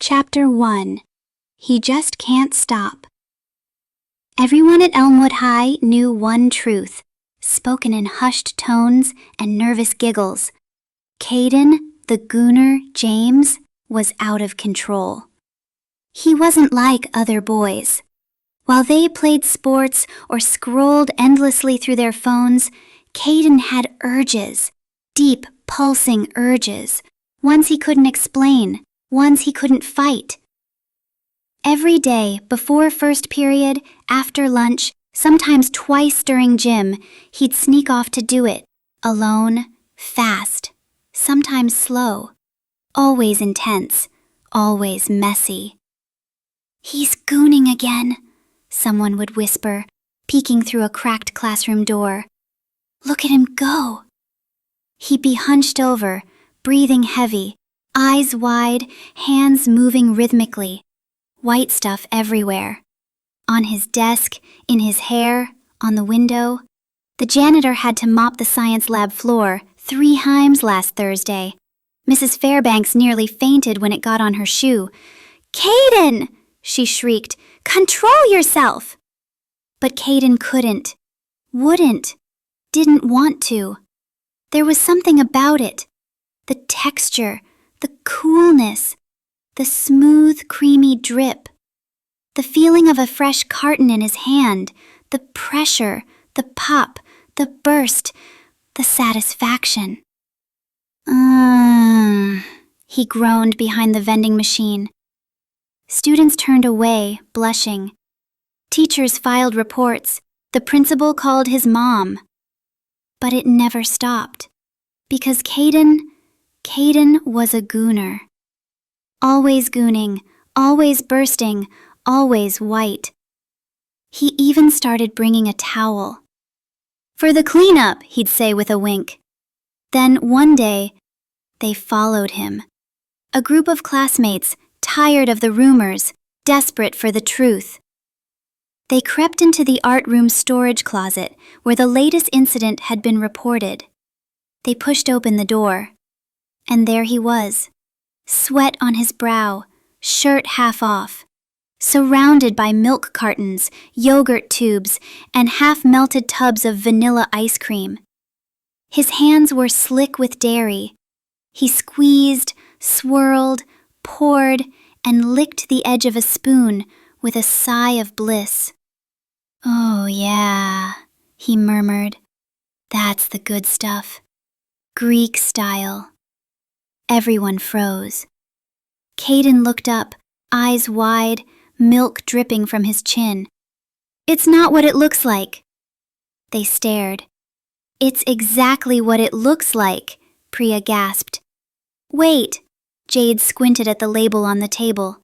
Chapter 1. He Just Can't Stop. Everyone at Elmwood High knew one truth, spoken in hushed tones and nervous giggles. Caden, the Gooner James, was out of control. He wasn't like other boys. While they played sports or scrolled endlessly through their phones, Caden had urges, deep, pulsing urges, ones he couldn't explain, ones he couldn't fight. Every day, before first period, after lunch, sometimes twice during gym, he'd sneak off to do it, alone, fast, sometimes slow, always intense, always messy. "He's gooning again," someone would whisper, peeking through a cracked classroom door. "Look at him go." He'd be hunched over, breathing heavy, eyes wide, hands moving rhythmically, white stuff everywhere. On his desk, in his hair, on the window. The janitor had to mop the science lab floor 3 times last Thursday. Mrs. Fairbanks nearly fainted when it got on her shoe. "Caden!" she shrieked. "Control yourself!" But Caden couldn't, wouldn't, didn't want to. There was something about it. The texture, the coolness, the smooth, creamy drip. The feeling of a fresh carton in his hand, the pressure, the pop, the burst, the satisfaction. He groaned behind the vending machine. Students turned away, blushing. Teachers filed reports. The principal called his mom. But it never stopped, because Caden was a gooner. Always gooning, always bursting, always white. He even started bringing a towel. "For the cleanup," he'd say with a wink. Then one day, they followed him. A group of classmates, tired of the rumors, desperate for the truth. They crept into the art room storage closet where the latest incident had been reported. They pushed open the door, and there he was, sweat on his brow, shirt half off, surrounded by milk cartons, yogurt tubes, and half-melted tubs of vanilla ice cream. His hands were slick with dairy. He squeezed, swirled, poured, and licked the edge of a spoon with a sigh of bliss. "Oh, yeah," he murmured. "That's the good stuff. Greek style." Everyone froze. Caden looked up, eyes wide, milk dripping from his chin. "It's not what it looks like." They stared. "It's exactly what it looks like," Priya gasped. "Wait," Jade squinted at the label on the table.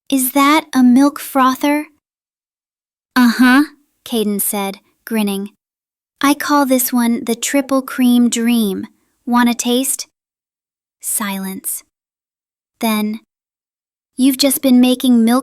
"Is that a milk frother?" "Uh-huh," Caden said, grinning. "I call this one the Triple Cream Dream. Want a taste?" Silence. Then, "You've just been making milk